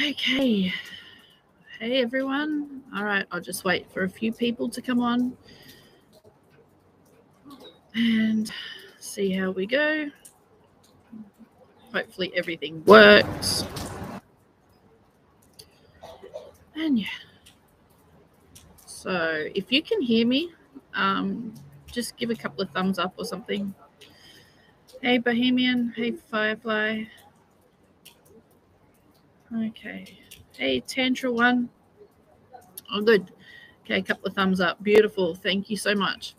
Okay. Hey, everyone. All right, I'll just wait for a few people to come on and see how we go. Hopefully everything works. And yeah. So if you can hear me, just give a couple of thumbs up or something. Hey, Bohemian. Hey, Firefly. Okay. Hey, Tantra One. Oh, good. Okay, a couple of thumbs up. Beautiful. Thank you so much.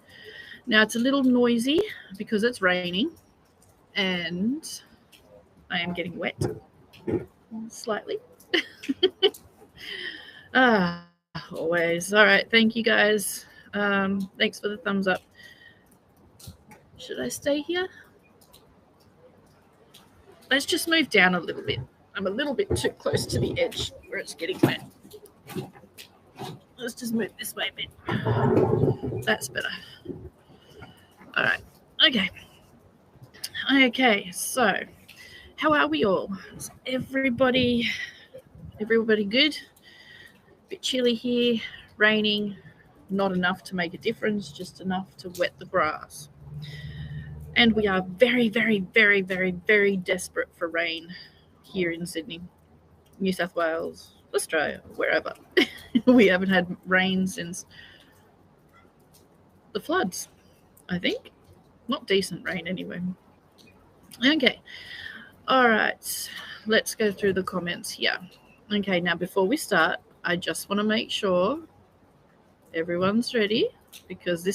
Now, it's a little noisy because it's raining and I am getting wet slightly. Always. All right. Thank you, guys. Thanks for the thumbs up. Should I stay here? Let's just move down a little bit. I'm a little bit too close to the edge where it's getting wet. Let's just move this way a bit. That's better. All right. Okay. Okay. So, how are we all? Is everybody good? A bit chilly here, raining, not enough to make a difference, just enough to wet the grass. And we are very, very, very, very, very desperate for rain here in Sydney, New South Wales, Australia, wherever. We haven't had rain since the floods, I think. Not decent rain anyway. Okay. All right. Let's go through the comments here. Okay, now before we start, I just want to make sure everyone's ready because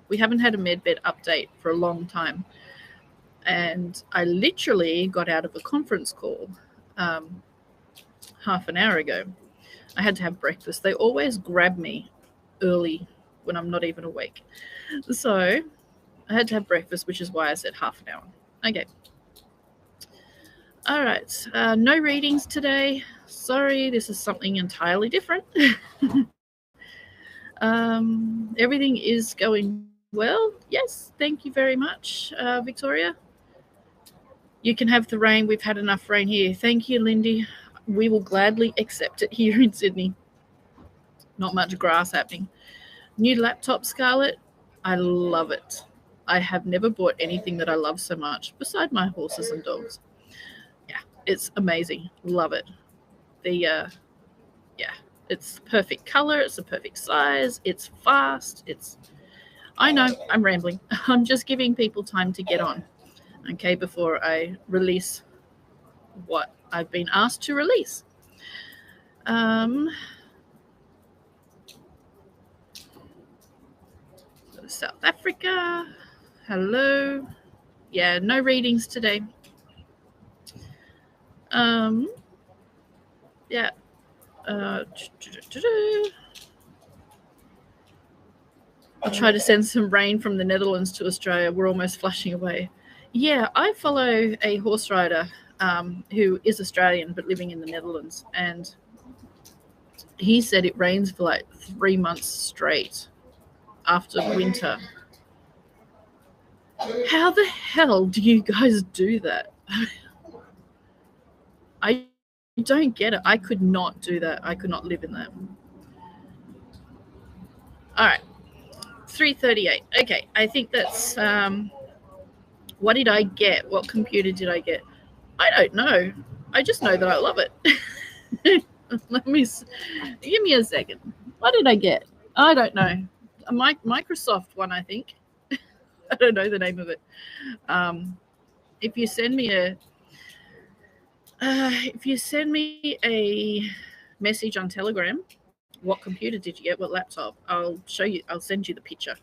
we haven't had a Medbed update for a long time. And I literally got out of a conference call half an hour ago. I had to have breakfast. They always grab me early when I'm not even awake. So I had to have breakfast, which is why I said half an hour. Okay. All right. No readings today. Sorry, this is something entirely different. Everything is going well. Yes, thank you very much, Victoria. You can have the rain. We've had enough rain here. Thank you, Lindy. We will gladly accept it here in Sydney. Not much grass happening. New laptop, Scarlett. I love it. I have never bought anything that I love so much, beside my horses and dogs. Yeah, it's amazing. Love it. It's the perfect color. It's the perfect size. It's fast. I know I'm rambling. I'm just giving people time to get on, okay, before I release what I've been asked to release. South Africa. Hello. Yeah, no readings today. Yeah. I'll try to send some rain from the Netherlands to Australia. We're almost flushing away. Yeah, I follow a horse rider who is Australian but living in the Netherlands, and he said it rains for like 3 months straight after winter. How the hell do you guys do that? I don't get it. I could not do that. I could not live in that. All right. 3:38. Okay. I think that's what did I get? What computer did I get? I don't know. I just know that I love it. Give me a second. What did I get? I don't know. A Microsoft one, I think. I don't know the name of it. If you send me a message on Telegram, what computer did you get? What laptop? I'll show you. I'll send you the picture.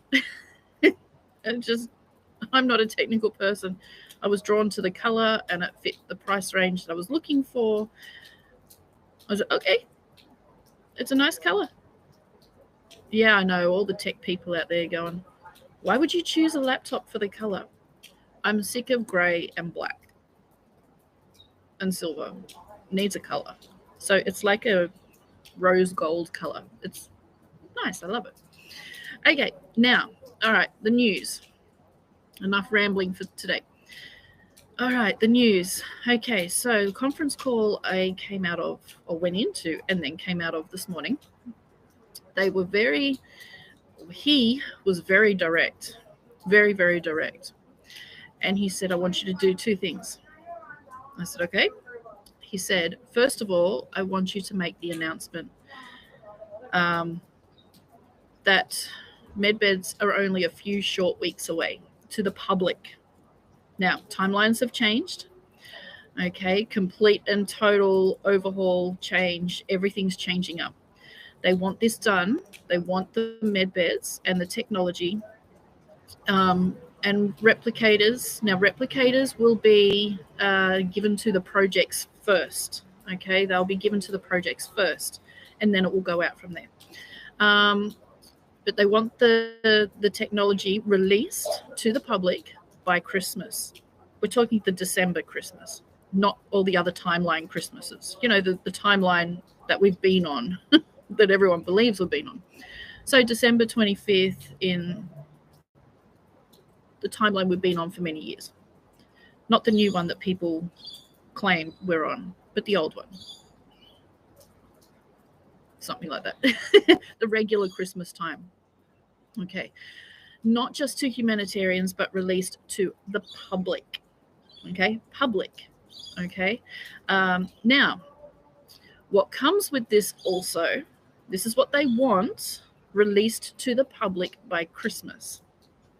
I'm not a technical person. I was drawn to the color and it fit the price range that I was looking for. I was like, okay, it's a nice color. Yeah, I know all the tech people out there going, why would you choose a laptop for the color? I'm sick of gray and black and silver. Needs a color. So it's like a rose gold color. It's nice. I love it. Okay, now, all right, the news. Enough rambling for today. All right, the news. Okay, so the conference call I came out of, or went into, and then came out of this morning. He was very direct, very, very direct. And he said, I want you to do two things. I said, okay. He said, first of all, I want you to make the announcement that medbeds are only a few short weeks away to the public. Now, timelines have changed. Okay, complete and total overhaul change. Everything's changing up. They want this done. They want the medbeds and the technology and replicators. Now, replicators will be given to the projects first. Okay, they'll be given to the projects first, and then it will go out from there. But they want the technology released to the public by Christmas. We're talking the December Christmas, not all the other timeline Christmases. You know, the timeline that we've been on, that everyone believes we've been on. So December 25th in the timeline we've been on for many years. Not the new one that people claim we're on, but the old one. Something like that. The regular Christmas time. Okay. Not just to humanitarians, but released to the public. Okay. Public. Okay. Now, what comes with this also, this is what they want, released to the public by Christmas.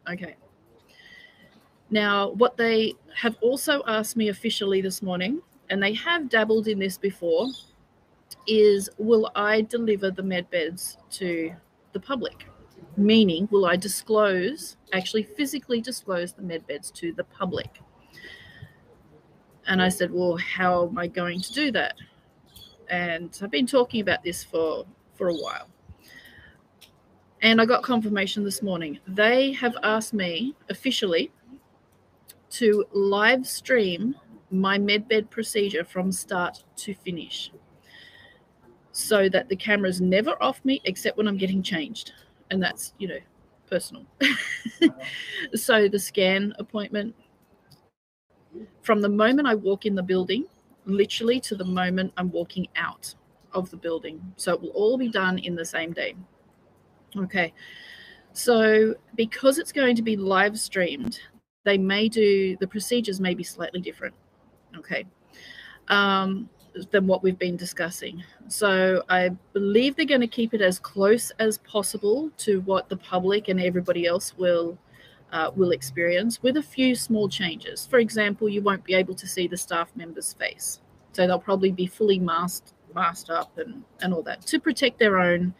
Okay. Now, what they have also asked me officially this morning, and they have dabbled in this before, is will I deliver the medbeds to the public? Meaning, will I actually physically disclose the medbeds to the public? And I said, well, how am I going to do that? And I've been talking about this for a while. And I got confirmation this morning. They have asked me officially to live stream my medbed procedure from start to finish, so that the camera's never off me except when I'm getting changed. And that's, personal. So the scan appointment, from the moment I walk in the building, literally to the moment I'm walking out of the building. So it will all be done in the same day. Okay. So because it's going to be live streamed, the procedures may be slightly different. Okay. Than what we've been discussing. So I believe they're going to keep it as close as possible to what the public and everybody else will experience, with a few small changes. For example, you won't be able to see the staff member's face. So they'll probably be fully masked up and all that, to protect their own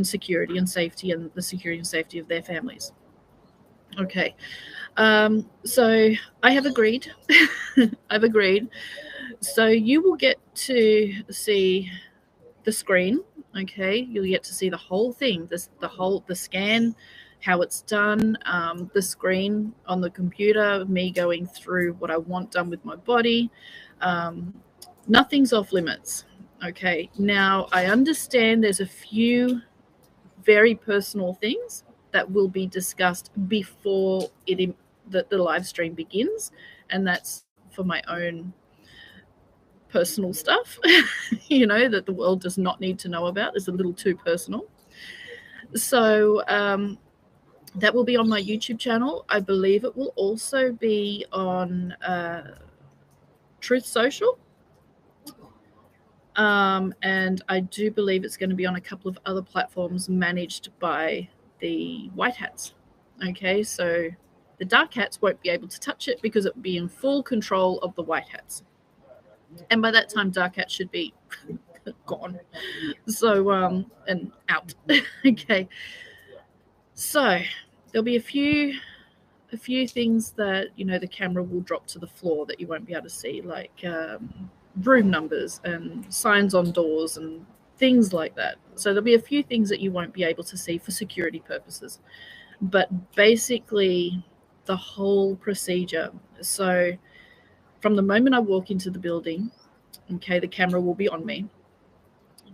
security and safety, and the security and safety of their families. Okay. So I have agreed. I've agreed. So you will get to see the screen. Okay. You'll get to see the whole thing, the scan, how it's done, the screen on the computer, me going through what I want done with my body. Nothing's off limits. Okay. Now, I understand there's a few very personal things that will be discussed before the live stream begins, and that's for my own personal stuff, that the world does not need to know about. It's a little too personal. So that will be on my YouTube channel. I believe it will also be on Truth Social. And I do believe it's going to be on a couple of other platforms managed by the White Hats. Okay, so the Dark Hats won't be able to touch it because it will be in full control of the White Hats. And by that time, Dark Hats should be gone. So, and out. Okay. So there'll be a few things that, the camera will drop to the floor that you won't be able to see, like room numbers and signs on doors and things like that. So there'll be a few things that you won't be able to see for security purposes. But basically, the whole procedure. So from the moment I walk into the building, okay, the camera will be on me,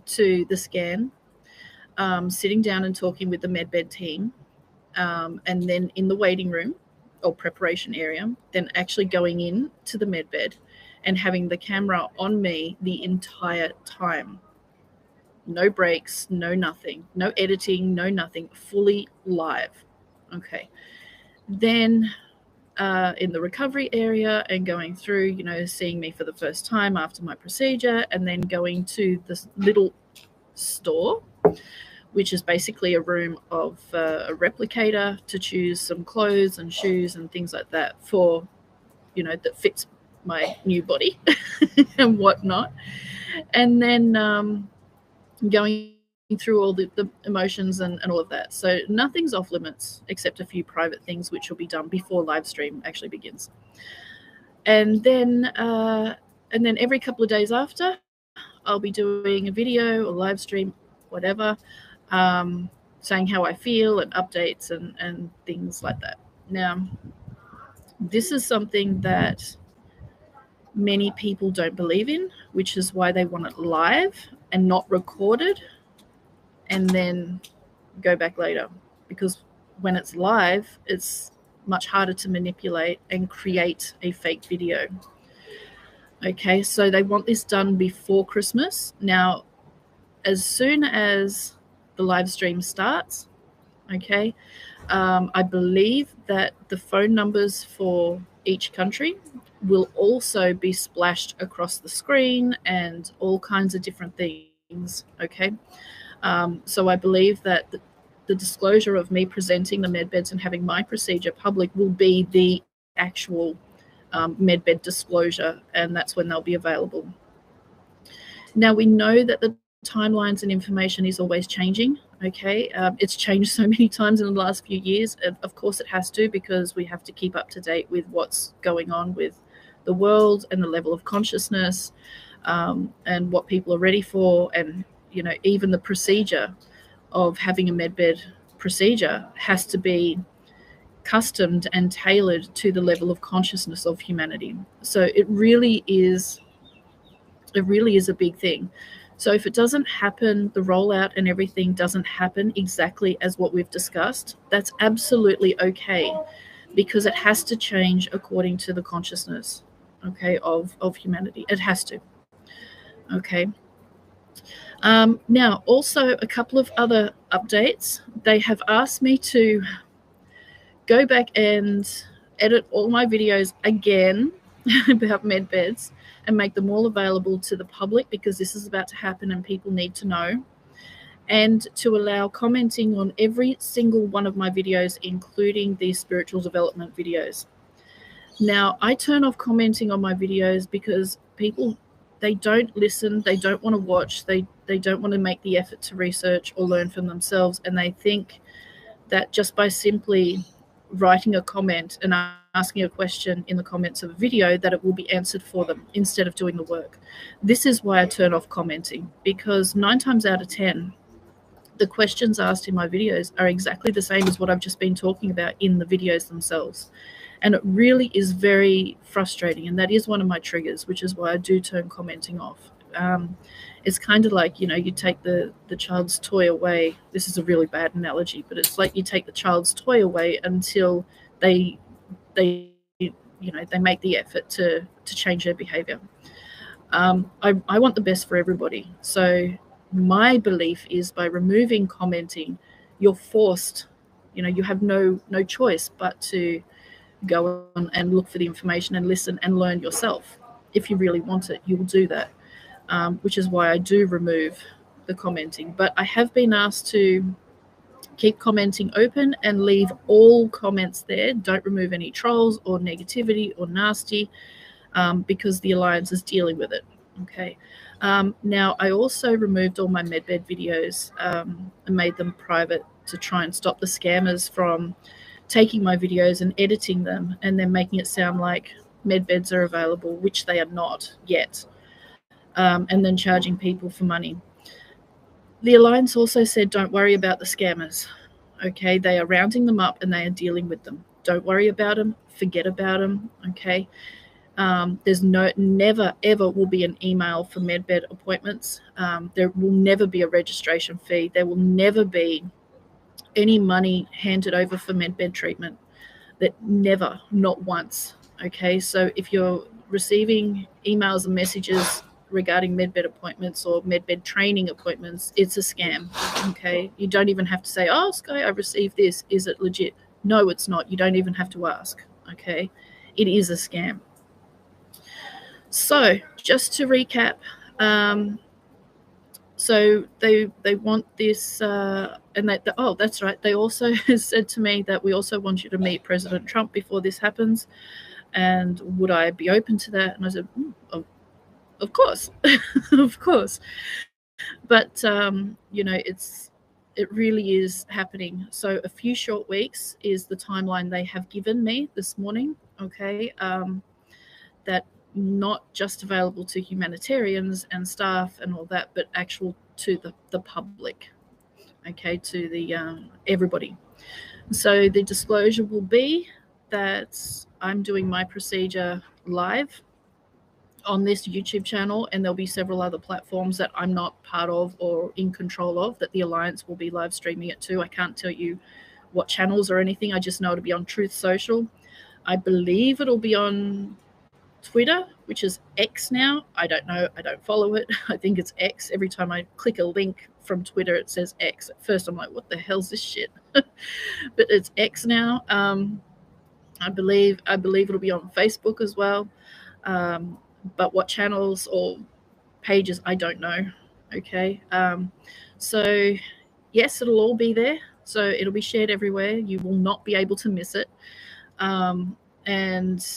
to the scan, sitting down and talking with the medbed team, and then in the waiting room, or preparation area, then actually going in to the med bed and having the camera on me the entire time. No breaks, no nothing, no editing, no nothing, fully live. Okay. Then in the recovery area and going through, you know, seeing me for the first time after my procedure, and then going to this little store, which is basically a room of a replicator to choose some clothes and shoes and things like that for, you know, that fits my new body and whatnot. And then going through all the emotions and all of that. So nothing's off limits except a few private things which will be done before live stream actually begins. And then every couple of days after, I'll be doing a video or live stream, whatever, saying how I feel and updates and things like that. Now, this is something that many people don't believe in, which is why they want it live and not recorded and then go back later. Because when it's live, it's much harder to manipulate and create a fake video. Okay, so they want this done before Christmas. Now, as soon as the live stream starts, okay, I believe that the phone numbers for each country will also be splashed across the screen and all kinds of different things, okay? So I believe that the disclosure of me presenting the medbeds and having my procedure public will be the actual medbed disclosure, and that's when they'll be available. Now, we know that the timelines and information is always changing, okay? It's changed so many times in the last few years. Of course it has to, because we have to keep up to date with what's going on with the world and the level of consciousness and what people are ready for. And, you know, even the procedure of having a medbed procedure has to be customed and tailored to the level of consciousness of humanity. So it really is a big thing. So if it doesn't happen, the rollout and everything doesn't happen exactly as what we've discussed, that's absolutely okay, because it has to change according to the consciousness, okay, of humanity. It has to. Okay. Now, also a couple of other updates. They have asked me to go back and edit all my videos again about medbeds and make them all available to the public, because this is about to happen and people need to know, and to allow commenting on every single one of my videos, including these spiritual development videos. Now, I turn off commenting on my videos because people, they don't listen, they don't want to watch, they don't want to make the effort to research or learn from themselves, and they think that just by simply writing a comment and asking a question in the comments of a video that it will be answered for them instead of doing the work. This is why I turn off commenting, because 9 times out of 10, the questions asked in my videos are exactly the same as what I've just been talking about in the videos themselves. And it really is very frustrating, and that is one of my triggers, which is why I do turn commenting off. It's kind of like, you know, you take the child's toy away. This is a really bad analogy, but it's like you take the child's toy away until they make the effort to change their behavior. I want the best for everybody. So my belief is by removing commenting, you're forced, you know, you have no choice but to go on and look for the information and listen and learn yourself. If you really want it, you will do that. Which is why I do remove the commenting. But I have been asked to keep commenting open and leave all comments there. Don't remove any trolls or negativity or nasty, because the Alliance is dealing with it. Okay. Now, I also removed all my medbed videos and made them private to try and stop the scammers from taking my videos and editing them and then making it sound like medbeds are available, which they are not yet. And then charging people for money. The Alliance also said, don't worry about the scammers. Okay, they are rounding them up and they are dealing with them. Don't worry about them. Forget about them. Okay. There's never, ever will be an email for medbed appointments. There will never be a registration fee. There will never be any money handed over for medbed treatment. that never, not once. Okay, so if you're receiving emails and messages regarding medbed appointments or medbed training appointments, it's a scam. Okay, you don't even have to say, oh, Sky, I received this. Is it legit? No, it's not. You don't even have to ask. Okay, it is a scam. So just to recap, so they want this, and oh, that's right. They also said to me that we also want you to meet President Trump before this happens, and would I be open to that? And I said, of course, of course. But it really is happening. So a few short weeks is the timeline they have given me this morning. Okay, that. Not just available to humanitarians and staff and all that, but actual to the public, okay, to the everybody. So the disclosure will be that I'm doing my procedure live on this YouTube channel, and there'll be several other platforms that I'm not part of or in control of that the Alliance will be live streaming it to. I can't tell you what channels or anything. I just know it'll be on Truth Social. I believe it'll be on Twitter, which is X now. I don't know. I don't follow it. I think it's X. Every time I click a link from Twitter, it says X. At first, I'm like, what the hell's this shit? But it's X now. I believe it'll be on Facebook as well. But what channels or pages, I don't know. Okay. So, yes, it'll all be there. So it'll be shared everywhere. You will not be able to miss it. And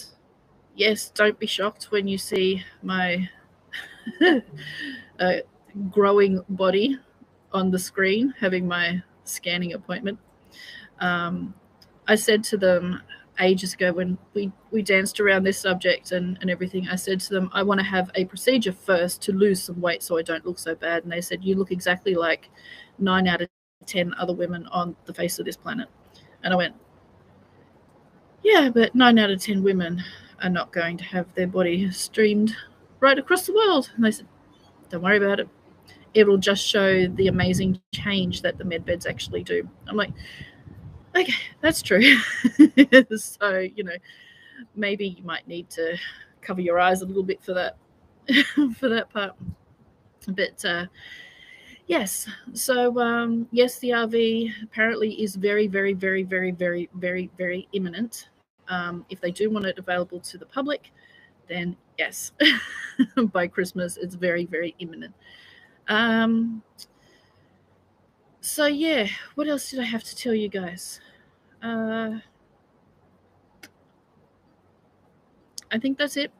yes, don't be shocked when you see my growing body on the screen having my scanning appointment. I said to them ages ago when we danced around this subject and everything, I said to them, I want to have a procedure first to lose some weight so I don't look so bad. And they said, you look exactly like 9 out of 10 other women on the face of this planet. And I went, yeah, but 9 out of 10 women are not going to have their body streamed right across the world. And they said, don't worry about it. It'll just show the amazing change that the medbeds actually do. I'm like, okay, that's true. So, maybe you might need to cover your eyes a little bit for that, for that part. But yes, so yes, the RV apparently is very, very, very, very, very, very, very imminent. If they do want it available to the public, then yes, by Christmas, it's very, very imminent. So yeah, what else did I have to tell you guys? I think that's it.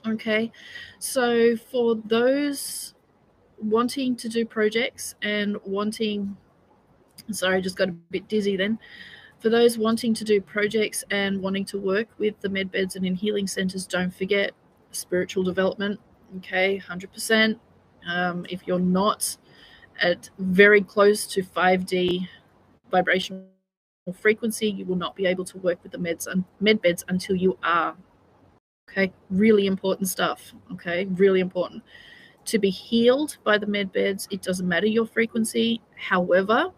Okay, so for those wanting to do projects and wanting, sorry, I just got a bit dizzy then. For those wanting to do projects and wanting to work with the medbeds and in healing centers, don't forget spiritual development. Okay, 100%. If you're not at very close to 5D vibrational frequency, you will not be able to work with the medbeds until you are. Okay, really important stuff. Okay, really important. To be healed by the medbeds, it doesn't matter your frequency. However,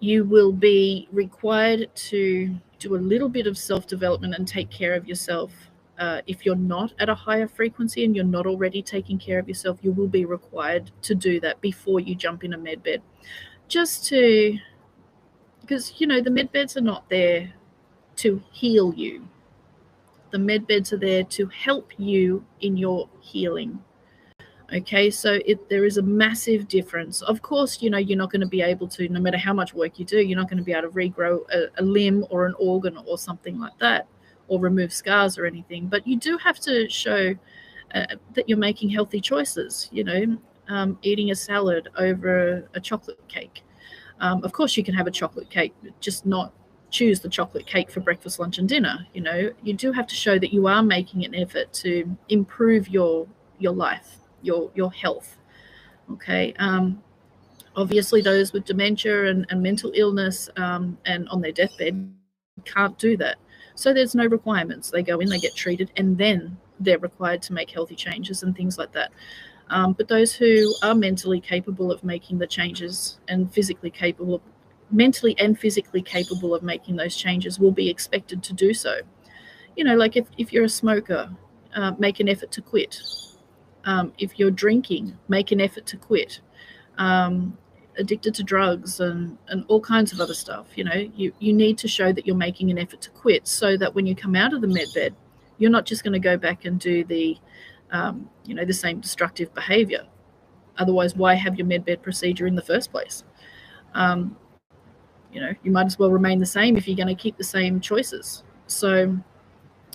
you will be required to do a little bit of self-development and take care of yourself. If you're not at a higher frequency and you're not already taking care of yourself, you will be required to do that before you jump in a medbed. Because, the medbeds are not there to heal you. The medbeds are there to help you in your healing. Okay, so there is a massive difference. Of course, you're not going to be able to, no matter how much work you do, you're not going to be able to regrow a limb or an organ or something like that, or remove scars or anything. But you do have to show that you're making healthy choices, eating a salad over a chocolate cake. Of course, you can have a chocolate cake, just not choose the chocolate cake for breakfast, lunch, and dinner. You do have to show that you are making an effort to improve your life, your health. Okay. Obviously, those with dementia and mental illness and on their deathbed can't do that. So there's no requirements. They go in, they get treated, and then they're required to make healthy changes and things like that. But those who are mentally capable of making the changes and physically capable mentally and physically capable of making those changes will be expected to do so. You know, like if you're a smoker, make an effort to quit. If you're drinking, make an effort to quit. Addicted to drugs and all kinds of other stuff, you know, you need to show that you're making an effort to quit, so that when you come out of the med bed, you're not just going to go back and do the, you know, the same destructive behavior. Otherwise, why have your med bed procedure in the first place? You know, you might as well remain the same if you're going to keep the same choices. So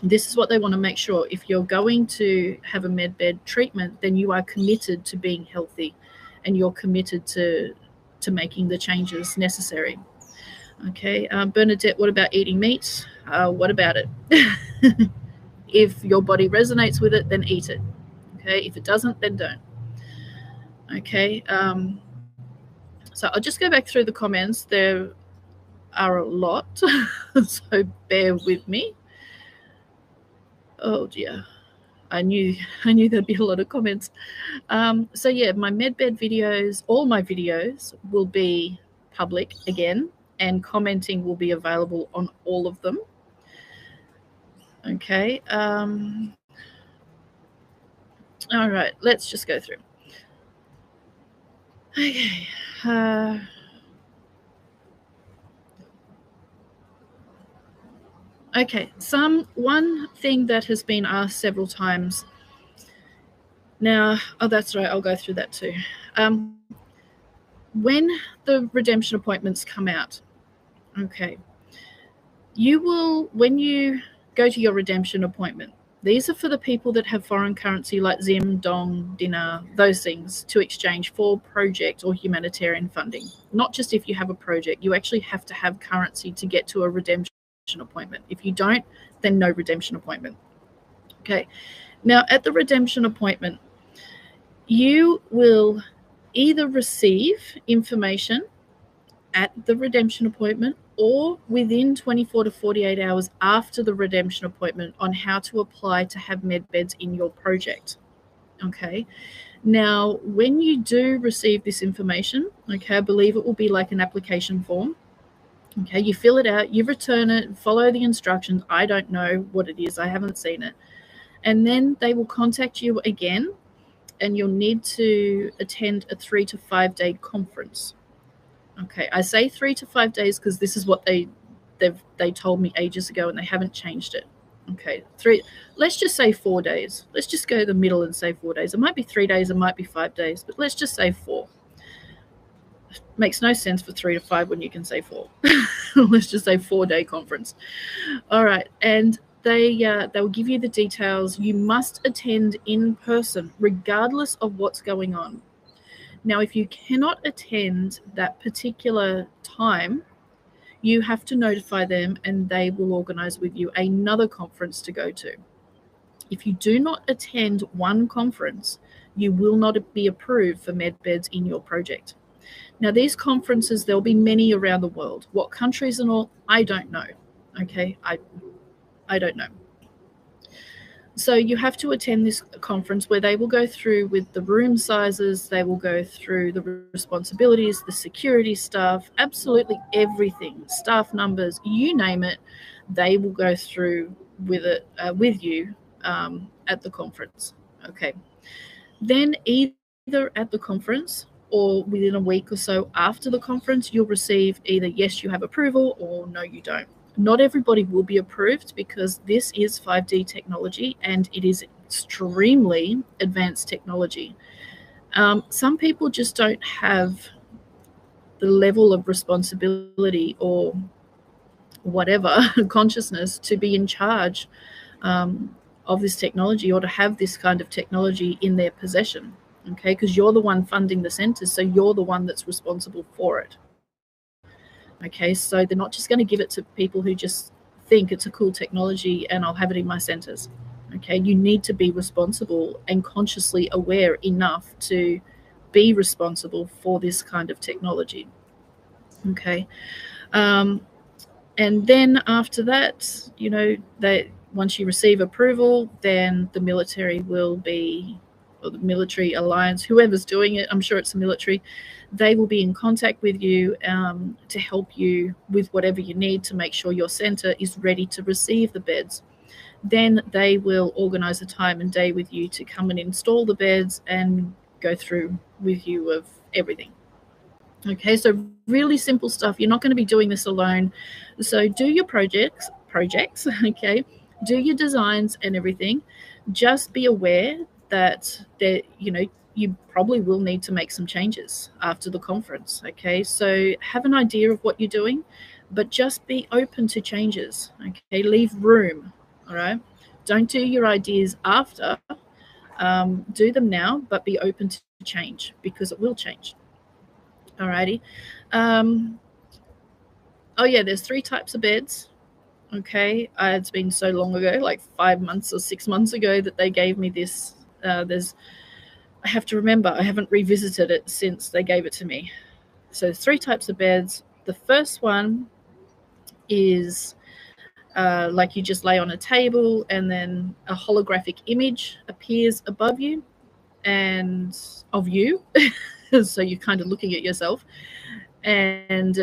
this is what they want to make sure. If you're going to have a med bed treatment, then you are committed to being healthy, and you're committed to making the changes necessary. Okay, Bernadette, what about eating meat? What about it? If your body resonates with it, then eat it. Okay, if it doesn't, then don't. Okay, so I'll just go back through the comments. There are a lot, so bear with me. Oh dear, I knew there'd be a lot of comments. So yeah, my medbed videos, all my videos will be public again, and commenting will be available on all of them. Okay. All right, let's just go through. Okay. Okay, one thing that has been asked several times. Now, oh, that's right, I'll go through that too. When the redemption appointments come out, okay, you will, when you go to your redemption appointment, these are for the people that have foreign currency like Zim, Dong, Dinar, those things to exchange for project or humanitarian funding. Not just if you have a project, you actually have to have currency to get to a redemption appointment. If you don't, then no redemption appointment. Okay. Now, at the redemption appointment, you will either receive information at the redemption appointment or within 24 to 48 hours after the redemption appointment on how to apply to have med beds in your project. Okay. Now, when you do receive this information, okay, I believe it will be like an application form. Okay, you fill it out, you return it, follow the instructions. I don't know what it is. I haven't seen it. And then they will contact you again, and you'll need to attend a 3 to 5 day conference. Okay, I say 3 to 5 days because this is what they told me ages ago, and they haven't changed it. Okay, let's just say 4 days. Let's just go the middle and say 4 days. It might be 3 days, it might be 5 days, but let's just say 4. Makes no sense for 3 to 5 when you can say 4. Let's just say 4 day conference. All right, and they'll give you the details. You must attend in person, regardless of what's going on. Now, if you cannot attend that particular time, you have to notify them, and they will organize with you another conference to go to. If you do not attend one conference, you will not be approved for med beds in your project. Now, these conferences, there'll be many around the world. What countries and all, I don't know. Okay, I don't know. So you have to attend this conference where they will go through with the room sizes, they will go through the responsibilities, the security stuff, absolutely everything, staff numbers, you name it, they will go through with it with you at the conference. Okay. Then either at the conference or within a week or so after the conference, you'll receive either yes, you have approval, or no, you don't. Not everybody will be approved because this is 5D technology and it is extremely advanced technology. Some people just don't have the level of responsibility or whatever consciousness to be in charge of this technology or to have this kind of technology in their possession. Okay, because you're the one funding the centers, so you're the one that's responsible for it. Okay, so they're not just going to give it to people who just think it's a cool technology and I'll have it in my centers. Okay, you need to be responsible and consciously aware enough to be responsible for this kind of technology. Okay, and then after that, you know, once you receive approval, then the military will be or the military alliance, whoever's doing it, I'm sure it's the military, they will be in contact with you to help you with whatever you need to make sure your center is ready to receive the beds. Then they will organize a time and day with you to come and install the beds and go through with you of everything. Okay, so really simple stuff. You're not going to be doing this alone. So do your projects, okay, do your designs and everything. Just be aware that you probably will need to make some changes after the conference. Okay, so have an idea of what you're doing, but just be open to changes. Okay, leave room. All right, don't do your ideas after. Do them now, but be open to change because it will change. Alrighty. Oh yeah, there's 3 types of beds. Okay, it's been so long ago, like 5 months or 6 months ago, that they gave me this. I have to remember, I haven't revisited it since they gave it to me. So 3 types of beds. The first one is like you just lay on a table and then a holographic image appears above you and of you. So you're kind of looking at yourself. And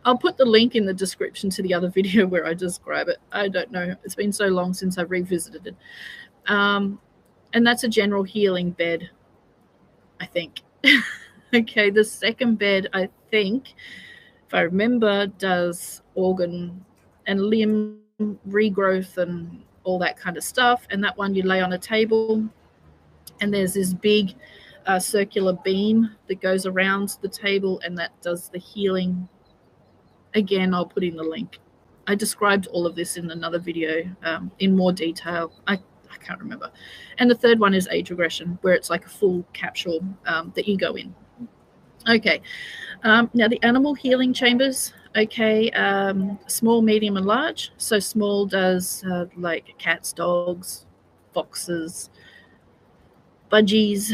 I'll put the link in the description to the other video where I describe it. I don't know. It's been so long since I've revisited it. And that's a general healing bed, I think. Okay, the second bed, I think, if I remember, does organ and limb regrowth and all that kind of stuff. And that one you lay on a table and there's this big circular beam that goes around the table and that does the healing. Again, I'll put in the link. I described all of this in another video in more detail. I can't remember. And the third one is age regression, where it's like a full capsule that you go in. Okay. Now the animal healing chambers. Okay. Small, medium, and large. So small does like cats, dogs, foxes, budgies.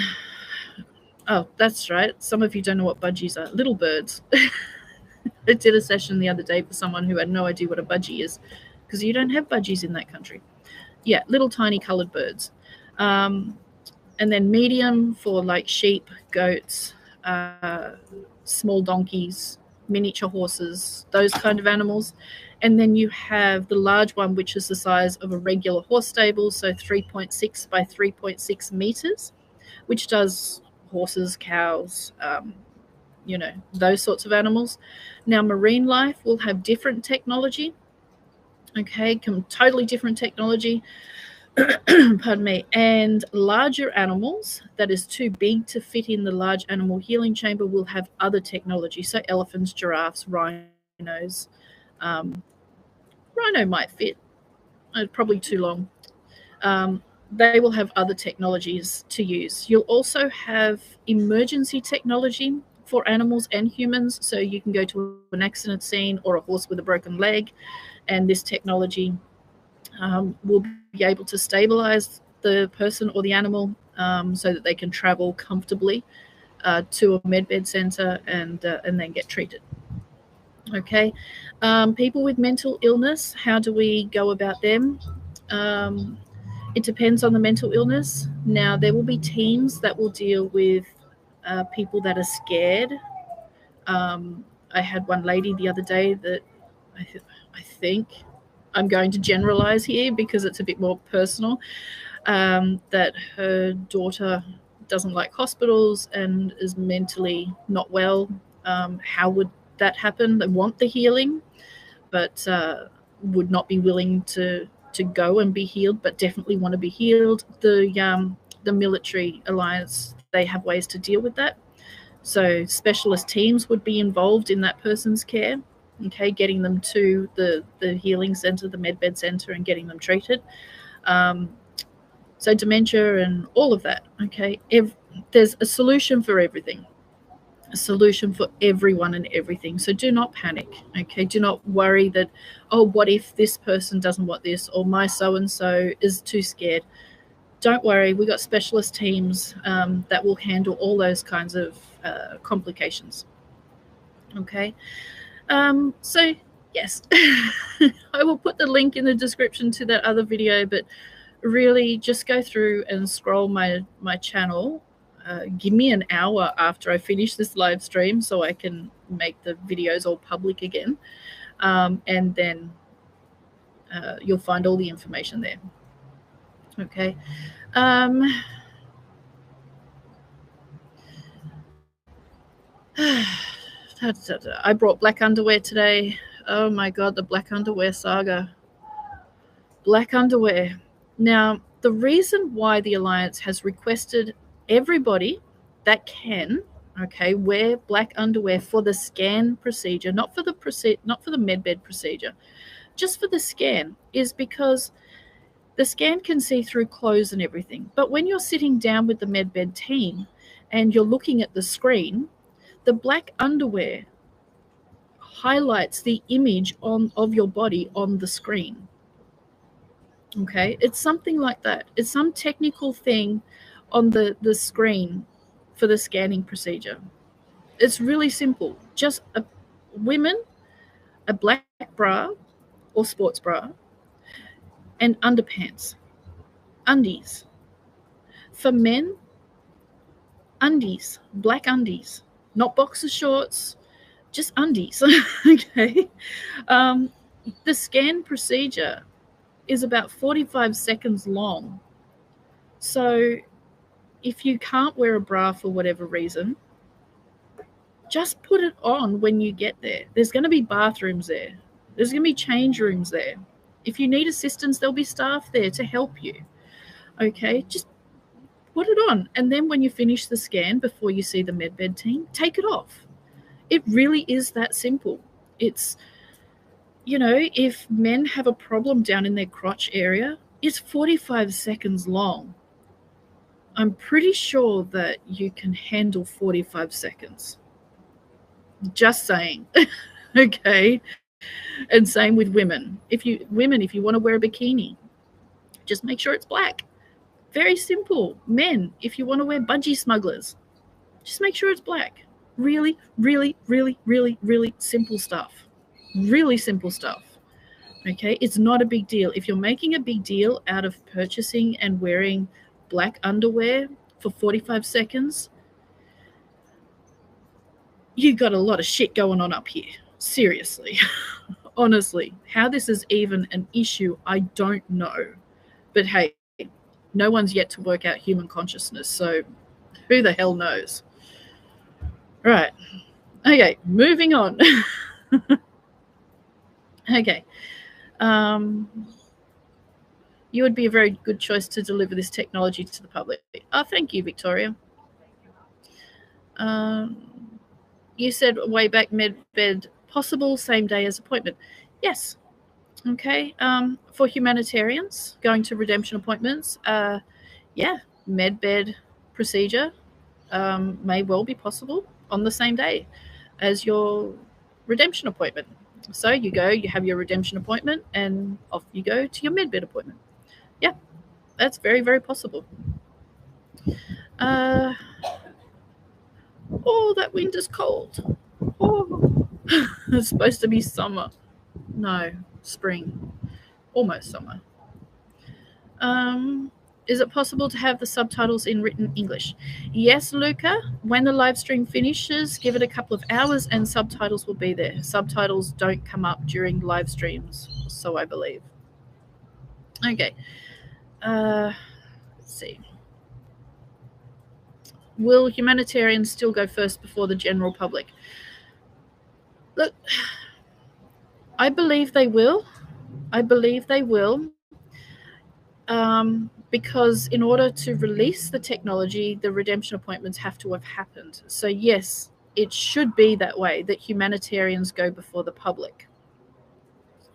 Oh, that's right. Some of you don't know what budgies are. Little birds. I did a session the other day for someone who had no idea what a budgie is because you don't have budgies in that country. Yeah, little tiny colored birds. And then medium for like sheep, goats, small donkeys, miniature horses, those kind of animals. And then you have the large one, which is the size of a regular horse stable, so 3.6 by 3.6 meters, which does horses, cows, those sorts of animals. Now, marine life will have different technology, okay, totally different technology, pardon me, and larger animals that is too big to fit in the large animal healing chamber will have other technology, so elephants, giraffes, rhinos. Rhino might fit, probably too long. They will have other technologies to use. You'll also have emergency technology for animals and humans, so you can go to an accident scene or a horse with a broken leg, and this technology will be able to stabilize the person or the animal so that they can travel comfortably to a medbed center and then get treated. Okay, people with mental illness, how do we go about them? It depends on the mental illness. Now, there will be teams that will deal with people that are scared. I had one lady the other day that I think I'm going to generalize here because it's a bit more personal, that her daughter doesn't like hospitals and is mentally not well. How would that happen? They want the healing, but would not be willing to go and be healed, but definitely want to be healed. The military alliance, they have ways to deal with that. So specialist teams would be involved in that person's care, okay, getting them to the healing center, the medbed center, and getting them treated. So dementia and all of that, okay. There's a solution for everything, a solution for everyone and everything. So do not panic, okay. Do not worry that, oh, what if this person doesn't want this, or my so-and-so is too scared. Don't worry, we've got specialist teams that will handle all those kinds of complications. Okay. So yes, I will put the link in the description to that other video, but really just go through and scroll my channel. Give me an hour after I finish this live stream so I can make the videos all public again. And then you'll find all the information there. Okay. I brought black underwear today. Oh my God, the black underwear saga. Black underwear. Now, the reason why the Alliance has requested everybody that can, okay, wear black underwear for the scan procedure, not for the medbed procedure, just for the scan, is because the scan can see through clothes and everything. But when you're sitting down with the medbed team and you're looking at the screen, the black underwear highlights the image of your body on the screen. Okay, it's something like that. It's some technical thing on the screen for the scanning procedure. It's really simple. Just women, a black bra or sports bra, and underpants, undies. For men, undies, black undies, not boxer shorts, just undies. Okay. The scan procedure is about 45 seconds long. So if you can't wear a bra for whatever reason, just put it on when you get there. There's going to be bathrooms there. There's going to be change rooms there. If you need assistance, there'll be staff there to help you. Okay, just put it on. And then when you finish the scan, before you see the medbed team, take it off. It really is that simple. It's, if men have a problem down in their crotch area, it's 45 seconds long. I'm pretty sure that you can handle 45 seconds. Just saying. Okay. And same with women. If you want to wear a bikini, just make sure it's black. Very simple. Men, if you want to wear budgie smugglers, just make sure it's black. Really, really, really, really, really simple stuff. Really simple stuff. Okay, it's not a big deal. If you're making a big deal out of purchasing and wearing black underwear for 45 seconds, you got a lot of shit going on up here. Seriously. Honestly, how this is even an issue, I don't know. But hey, no one's yet to work out human consciousness, so who the hell knows? Right. Okay, moving on. Okay. You would be a very good choice to deliver this technology to the public. Oh, thank you, Victoria. You said way back medbed possible same day as appointment. Yes. Okay. For humanitarians going to redemption appointments, medbed procedure may well be possible on the same day as your redemption appointment. So you go, you have your redemption appointment, and off you go to your medbed appointment. Yeah, that's very, very possible. Oh, that wind is cold. Oh, it's supposed to be summer. No, spring. Almost summer. Is it possible to have the subtitles in written English? Yes, Luca. When the live stream finishes, give it a couple of hours and subtitles will be there. Subtitles don't come up during live streams, so I believe. Okay. Let's see. Will humanitarians still go first before the general public? Look, I believe they will. Because in order to release the technology, the redemption appointments have to have happened. So yes, it should be that way, that humanitarians go before the public.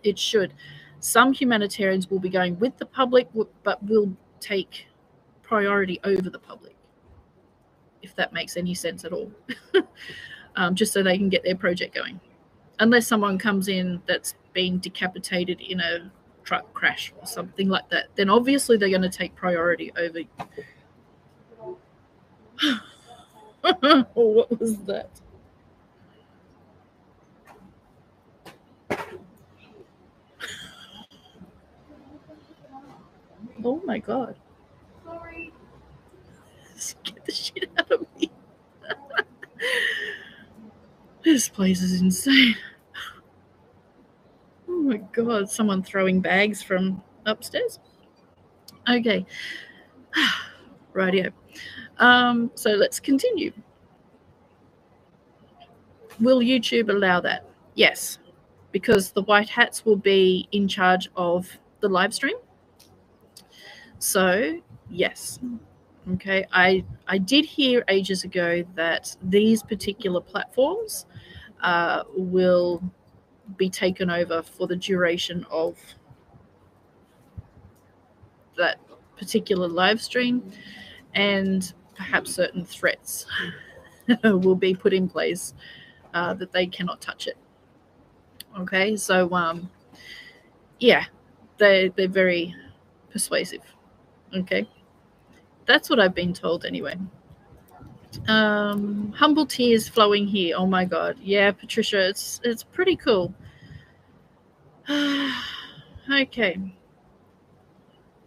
It should. Some humanitarians will be going with the public, but will take priority over the public, if that makes any sense at all. Just so they can get their project going. Unless someone comes in that's being decapitated in a truck crash or something like that, then obviously they're going to take priority over. What was that? Oh my God. Sorry. Get the shit out of me. This place is insane. Oh my God, someone throwing bags from upstairs. Okay. Rightio. So let's continue. Will YouTube allow that? Yes, because the white hats will be in charge of the live stream. So, yes. Okay, I did hear ages ago that these particular platforms will be taken over for the duration of that particular live stream, and perhaps certain threats will be put in place that they cannot touch it. Okay, so yeah, they're very persuasive. Okay, that's what I've been told anyway. Humble tears flowing here. Oh my God, yeah, Patricia, it's pretty cool. Okay,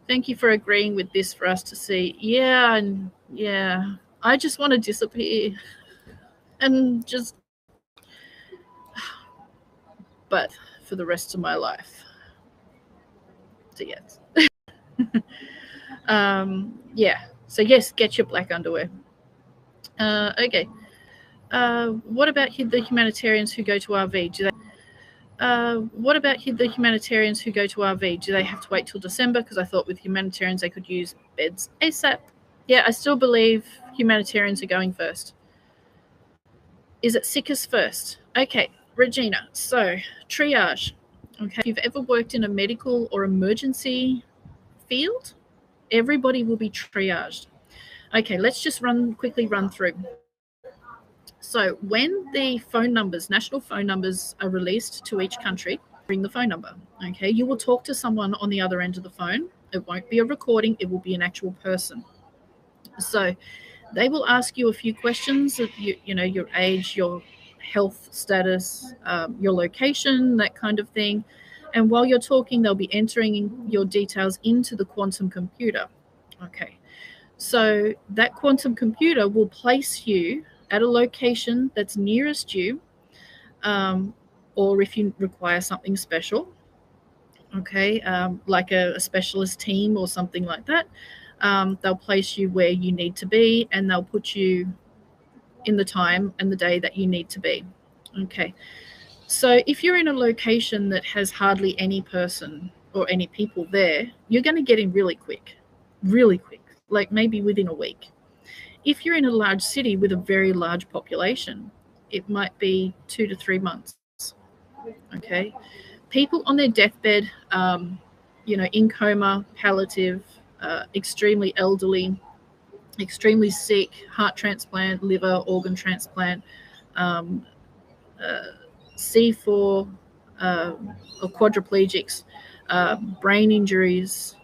thank you for agreeing with this for us to see. Yeah, and yeah, I just want to disappear and just, but for the rest of my life. So yes. Yeah, so yes, get your black underwear. Okay. What about the humanitarians who go to RV? What about the humanitarians who go to RV? Do they have to wait till December? Because I thought with humanitarians they could use beds ASAP. Yeah, I still believe humanitarians are going first. Is it sickest first? Okay, Regina. So, triage. Okay, if you've ever worked in a medical or emergency field, everybody will be triaged. Okay, let's just quickly run through. So when the phone numbers, national phone numbers, are released to each country, ring the phone number. Okay, you will talk to someone on the other end of the phone. It won't be a recording, it will be an actual person. So they will ask you a few questions of you know, your age, your health status, your location, that kind of thing. And while you're talking, they'll be entering your details into the quantum computer. Okay, so that quantum computer will place you at a location that's nearest you, or if you require something special, okay, like a specialist team or something like that, they'll place you where you need to be, and they'll put you in the time and the day that you need to be. Okay, so if you're in a location that has hardly any person or any people there, you're going to get in really quick, like maybe within a week. If you're in a large city with a very large population, it might be 2 to 3 months. Okay, people on their deathbed, in coma, palliative, extremely elderly, extremely sick, heart transplant, liver, organ transplant, C4 or quadriplegics, brain injuries,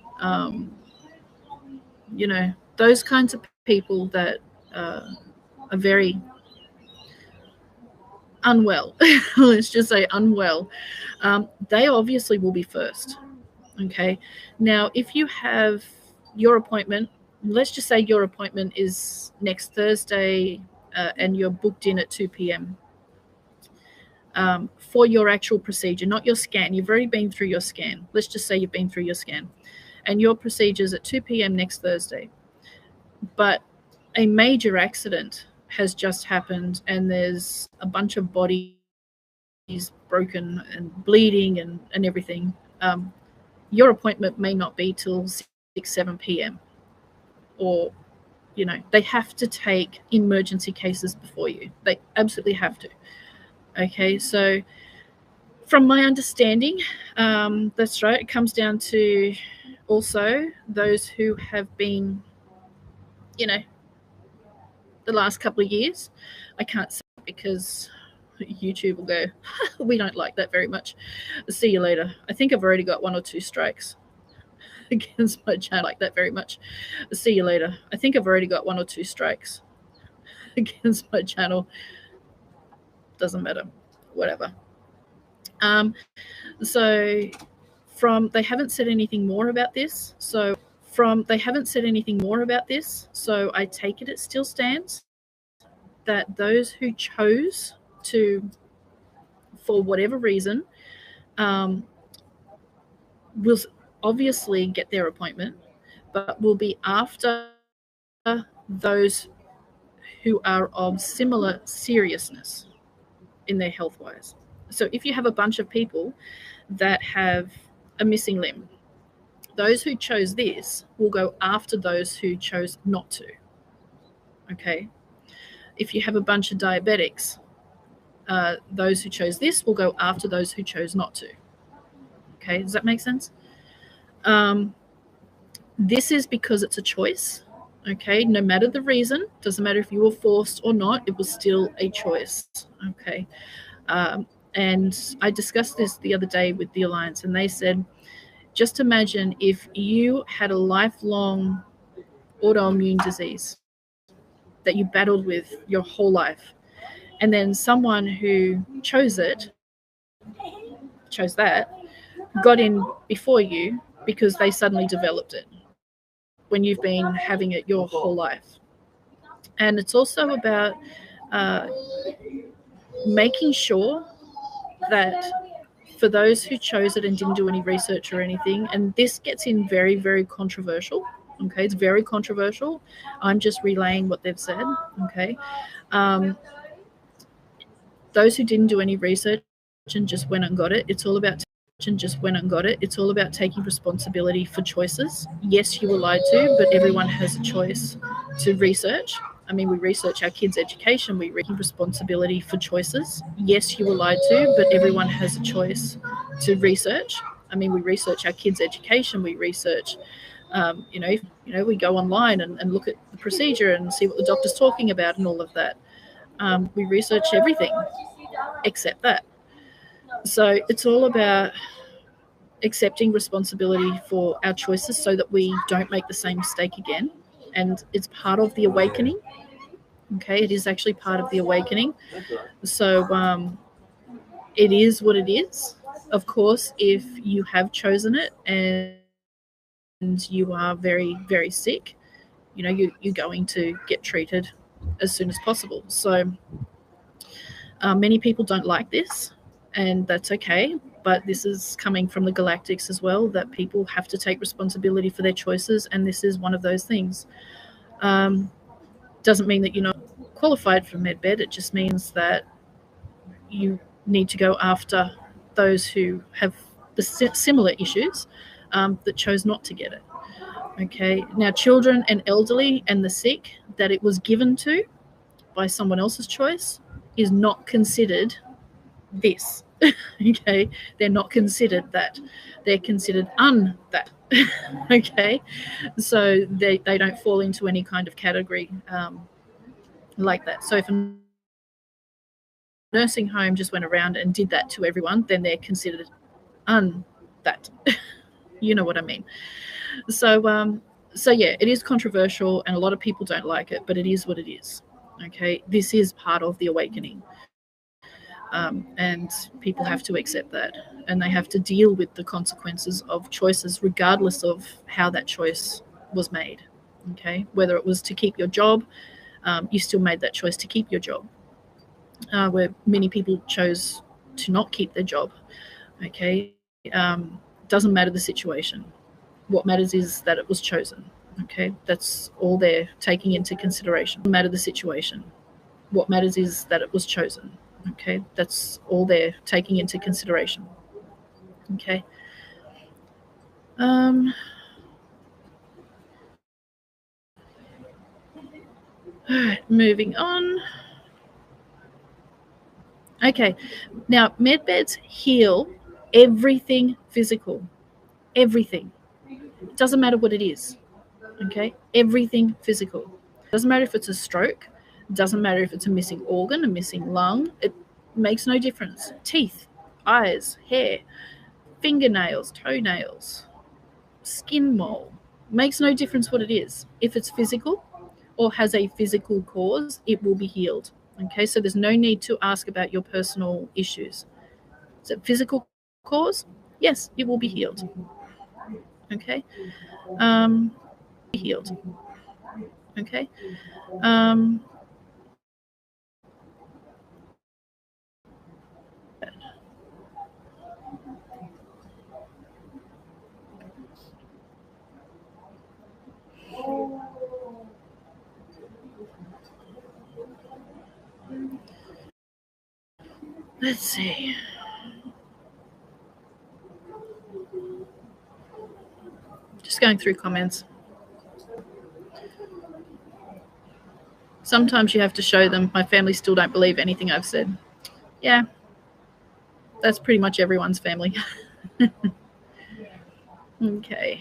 those kinds of people that are very unwell, let's just say unwell, they obviously will be first. Okay, now if you have your appointment, let's just say your appointment is next Thursday, and you're booked in at 2 p.m. For your actual procedure, not your scan. You've already been through your scan. Let's just say you've been through your scan, and your procedure's at 2 p.m. next Thursday. But a major accident has just happened, and there's a bunch of bodies broken and bleeding and everything. Your appointment may not be till 6, 7 p.m. Or, they have to take emergency cases before you. They absolutely have to. Okay, so from my understanding, that's right, it comes down to also those who have been, the last couple of years. I can't say because YouTube will go, we don't like that very much. See you later. I think I've already got 1 or 2 strikes against my channel. Like that very much. See you later. I think I've already got 1 or 2 strikes against my channel. Doesn't matter. Whatever. So they haven't said anything more about this. So they haven't said anything more about this, so I take it still stands that those who chose to, for whatever reason, will obviously get their appointment, but will be after those who are of similar seriousness in their health-wise. So if you have a bunch of people that have a missing limb, those who chose this will go after those who chose not to. Okay. If you have a bunch of diabetics, those who chose this will go after those who chose not to. Okay, does that make sense? This is because it's a choice. Okay, no matter the reason, doesn't matter if you were forced or not, it was still a choice. Okay, and I discussed this the other day with the Alliance, and they said, just imagine if you had a lifelong autoimmune disease that you battled with your whole life, and then someone who chose that, got in before you because they suddenly developed it when you've been having it your whole life. And it's also about making sure that for those who chose it and didn't do any research or anything, and this gets in very, very controversial. Okay, it's very controversial. I'm just relaying what they've said. Okay, those who didn't do any research and just went and got it, it's all about taking responsibility for choices. Yes, you were lied to, but everyone has a choice to research. I mean, we research our kids' education. We take responsibility for choices. Yes, you were lied to, but everyone has a choice to research. I mean, we research our kids' education. We research, we go online and look at the procedure and see what the doctor's talking about and all of that. We research everything except that. So it's all about accepting responsibility for our choices so that we don't make the same mistake again. And it's part of the awakening. Okay, it is actually part of the awakening. So it is what it is. Of course, if you have chosen it and you are very, very sick, you're going to get treated as soon as possible. So many people don't like this, and that's okay. But this is coming from the galactics as well, that people have to take responsibility for their choices, and this is one of those things. Doesn't mean that you're not qualified for medbed. It just means that you need to go after those who have the similar issues that chose not to get it. Okay. Now, children and elderly and the sick that it was given to by someone else's choice is not considered this. Okay, they're not considered that. They're considered that. Okay, so they don't fall into any kind of category like that. So if a nursing home just went around and did that to everyone, then they're considered that. You know what I mean? So yeah, it is controversial and a lot of people don't like it, but it is what it is. Okay, this is part of the awakening. And people have to accept that, and they have to deal with the consequences of choices regardless of how that choice was made. Okay, whether it was to keep your job, you still made that choice to keep your job, where many people chose to not keep their job. Okay, doesn't matter the situation. What matters is that it was chosen. Okay, that's all they're taking into consideration. Doesn't matter the situation. What matters is that it was chosen. Okay, that's all they're taking into consideration. Okay. All right, moving on. Okay, now medbeds heal everything physical. Everything. It doesn't matter what it is. Okay, everything physical. Doesn't matter if it's a stroke. Doesn't matter if it's a missing organ, a missing lung. It makes no difference. Teeth, eyes, hair, fingernails, toenails, skin mole. Makes no difference what it is. If it's physical or has a physical cause, it will be healed. Okay, so there's no need to ask about your personal issues. Is it physical cause? Yes, it will be healed. Okay. healed. Okay. Let's see. Just going through comments. Sometimes you have to show them. My family still don't believe anything I've said. Yeah, that's pretty much everyone's family. Okay.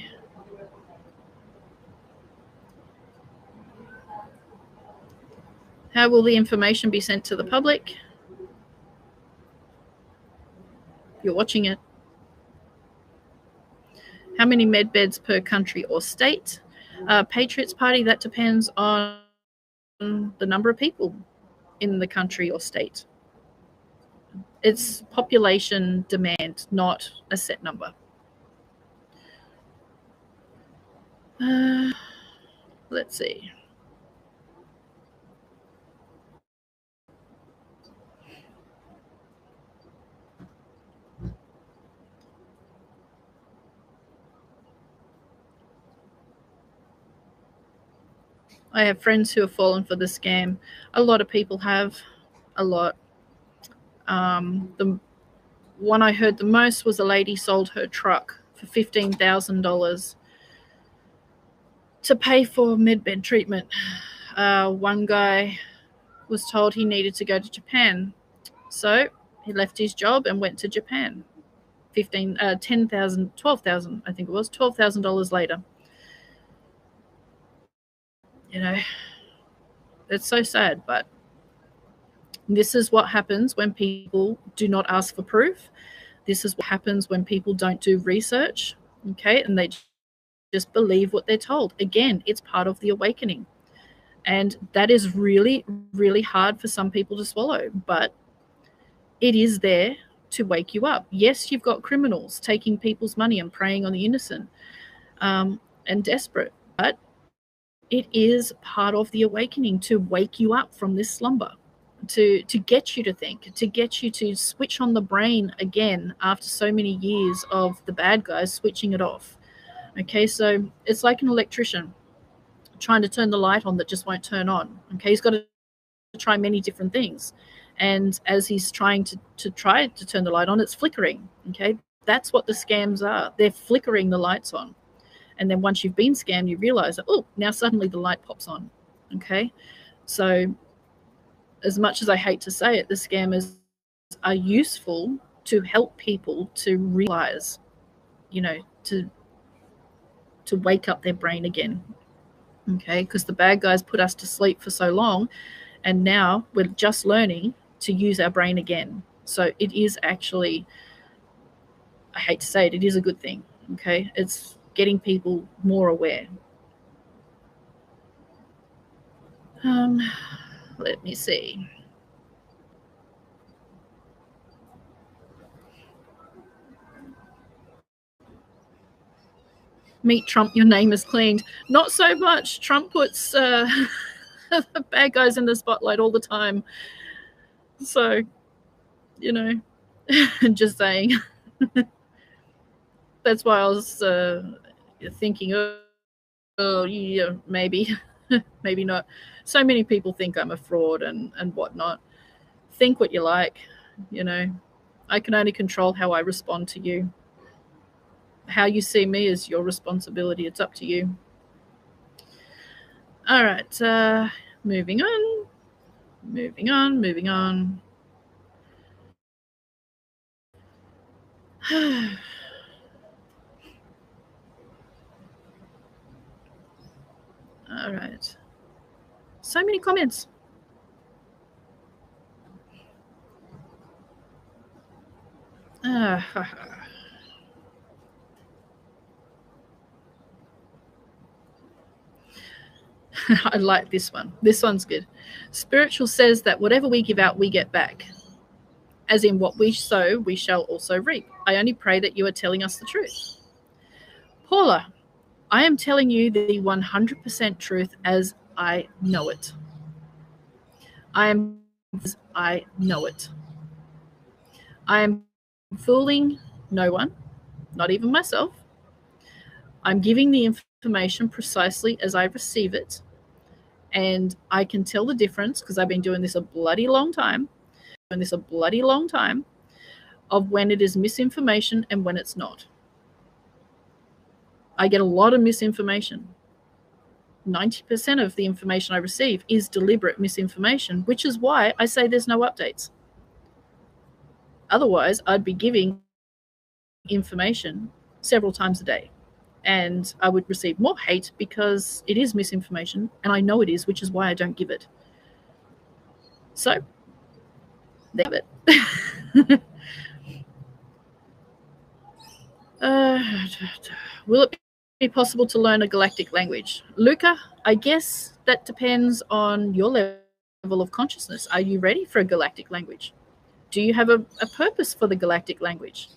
How will the information be sent to the public? You're watching it. How many med beds per country or state? Patriots Party, that depends on the number of people in the country or state. It's population demand, not a set number. Let's see. I have friends who have fallen for the scam. A lot of people have. A lot. The one I heard the most was a lady sold her truck for $15,000 to pay for medbed treatment. One guy was told he needed to go to Japan, so he left his job and went to Japan. $12,000, I think it was, $12,000 later. You know, it's so sad, but this is what happens when people do not ask for proof. This is what happens when people don't do research, okay, and they just believe what they're told. Again, it's part of the awakening. And that is really, really hard for some people to swallow, but it is there to wake you up. Yes, you've got criminals taking people's money and preying on the innocent and desperate, but it is part of the awakening to wake you up from this slumber, to get you to think, to get you to switch on the brain again after so many years of the bad guys switching it off. Okay, so it's like an electrician trying to turn the light on that just won't turn on. Okay, he's got to try many different things. And as he's trying to try to turn the light on, it's flickering. Okay, that's what the scams are. They're flickering the lights on. And then once you've been scammed, you realize that, oh, now suddenly the light pops on. Okay, so as much as I hate to say it, the scammers are useful to help people to realize, you know, to wake up their brain again. Okay, because the bad guys put us to sleep for so long, and now we're just learning to use our brain again. So it is actually, I hate to say it, it is a good thing. Okay, it's getting people more aware. Let me see. Meet Trump, your name is cleaned. Not so much. Trump puts the bad guys in the spotlight all the time. So, you know, just saying. That's why I was thinking, oh, yeah, maybe, maybe not. So many people think I'm a fraud and whatnot. Think what you like, you know. I can only control how I respond to you. How you see me is your responsibility. It's up to you. All right, moving on. All right. So many comments. I like this one. This one's good. Spiritual says that whatever we give out, we get back. As in, what we sow, we shall also reap. I only pray that you are telling us the truth. Paula, I am telling you the 100% truth as I know it. I know it. I am fooling no one, not even myself. I'm giving the information precisely as I receive it. And I can tell the difference because I've been doing this a bloody long time, of when it is misinformation and when it's not. I get a lot of misinformation. 90% of the information I receive is deliberate misinformation, which is why I say there's no updates. Otherwise, I'd be giving information several times a day. And I would receive more hate because it is misinformation, and I know it is, which is why I don't give it. So, there you have it. Will it be possible to learn a galactic language? Luca, I guess that depends on your level of consciousness. Are you ready for a galactic language? Do you have a purpose for the galactic language?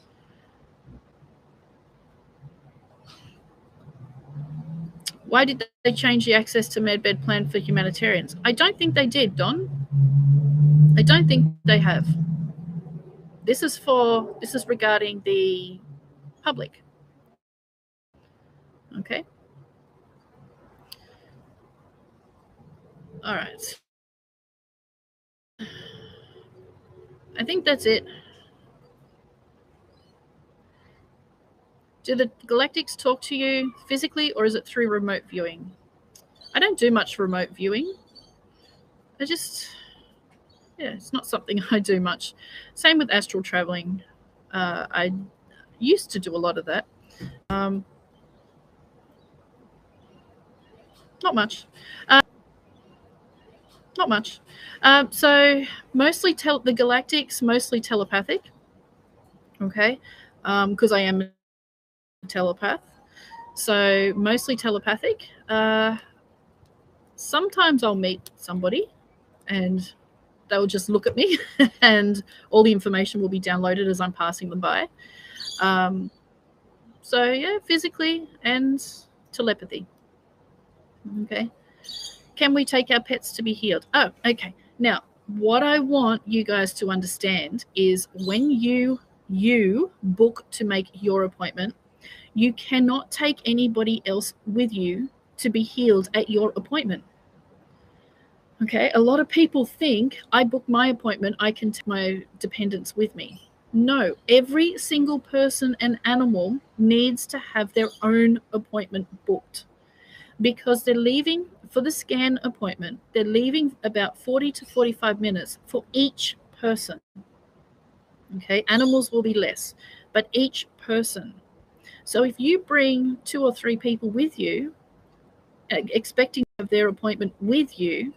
Why did they change the access to medbed plan for humanitarians? I don't think they did, Don. I don't think they have. This is regarding the public. Okay. All right. I think that's it. Do the galactics talk to you physically, or is it through remote viewing? I don't do much remote viewing. It's not something I do much. Same with astral traveling. I used to do a lot of that. Not much. Not much. So mostly the galactics, mostly telepathic. Okay, because I am a telepath. So mostly telepathic. Sometimes I'll meet somebody and they will just look at me and all the information will be downloaded as I'm passing them by. So yeah, physically and telepathy. Okay. Can we take our pets to be healed? Oh, okay. Now, what I want you guys to understand is when you book to make your appointment, you cannot take anybody else with you to be healed at your appointment. Okay, a lot of people think I book my appointment, I can take my dependents with me. No, every single person and animal needs to have their own appointment booked because they're leaving for the scan appointment. They're leaving about 40 to 45 minutes for each person. Okay, animals will be less, but each person. So if you bring 2 or 3 people with you, expecting to have their appointment with you,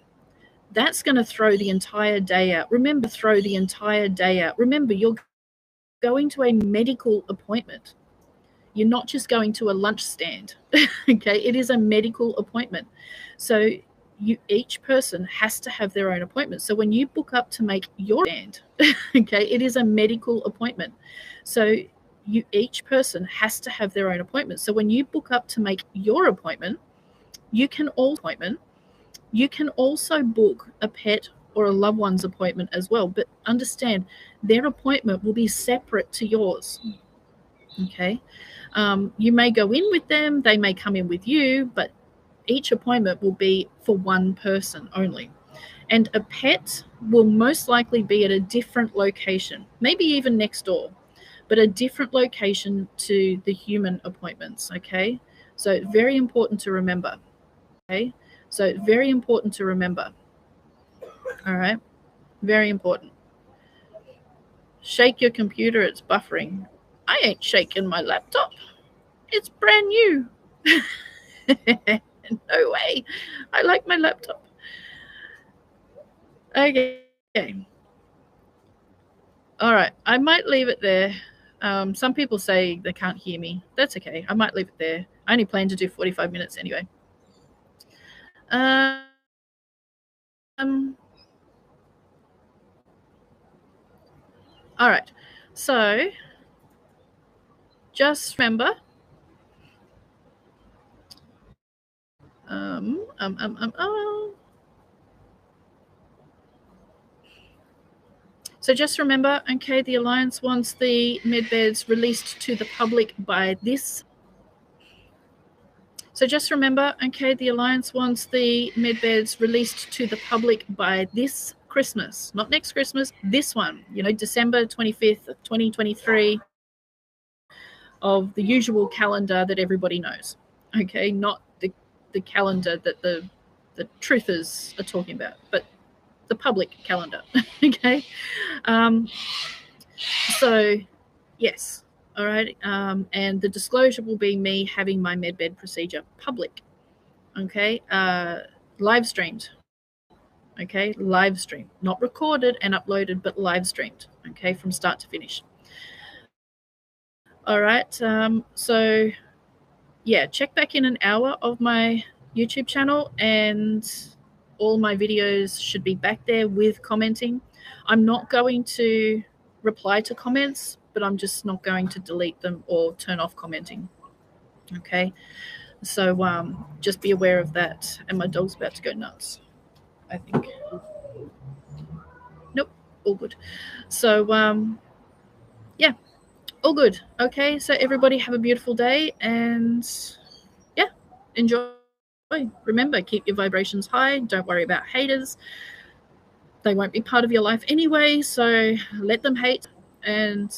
that's going to throw the entire day out. Remember, you're going to a medical appointment. You're not just going to a lunch stand. Okay, it is a medical appointment. So each person has to have their own appointment. So when you book up to make your stand, okay, it is a medical appointment. So each person has to have their own appointment. So when you book up to make your appointment, you can also book a pet or a loved one's appointment as well. But understand, their appointment will be separate to yours. Okay, you may go in with them, they may come in with you, but each appointment will be for one person only. And a pet will most likely be at a different location, maybe even next door, but a different location to the human appointments. Okay, so very important to remember. Okay, so very important to remember. All right, very important. Shake your computer, it's buffering. I ain't shaking my laptop. It's brand new. No way. I like my laptop. Okay. All right. I might leave it there. Some people say they can't hear me. That's okay. I might leave it there. I only plan to do 45 minutes anyway. All right. So just remember, So just remember, okay, the Alliance wants the medbeds released to the public by this. So just remember, okay, the Alliance wants the medbeds released to the public by this Christmas, not next Christmas, this one, December 25th, 2023, of the usual calendar that everybody knows, okay, not the calendar that the truthers are talking about, but the public calendar, okay? So, yes, all right, and the disclosure will be me having my medbed procedure public, okay, live streamed, okay, live streamed, not recorded and uploaded, but live streamed, okay, from start to finish. All right, so yeah, check back in an hour of my YouTube channel and all my videos should be back there with commenting. I'm not going to reply to comments, but I'm just not going to delete them or turn off commenting. Okay, so just be aware of that. And my dog's about to go nuts, I think. Nope, all good. So yeah, all good. Okay, so everybody have a beautiful day and yeah, enjoy. Remember, keep your vibrations high. Don't worry about haters. They won't be part of your life anyway, so let them hate and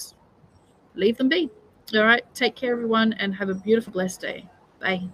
leave them be. All right, take care, everyone, and have a beautiful, blessed day. Bye.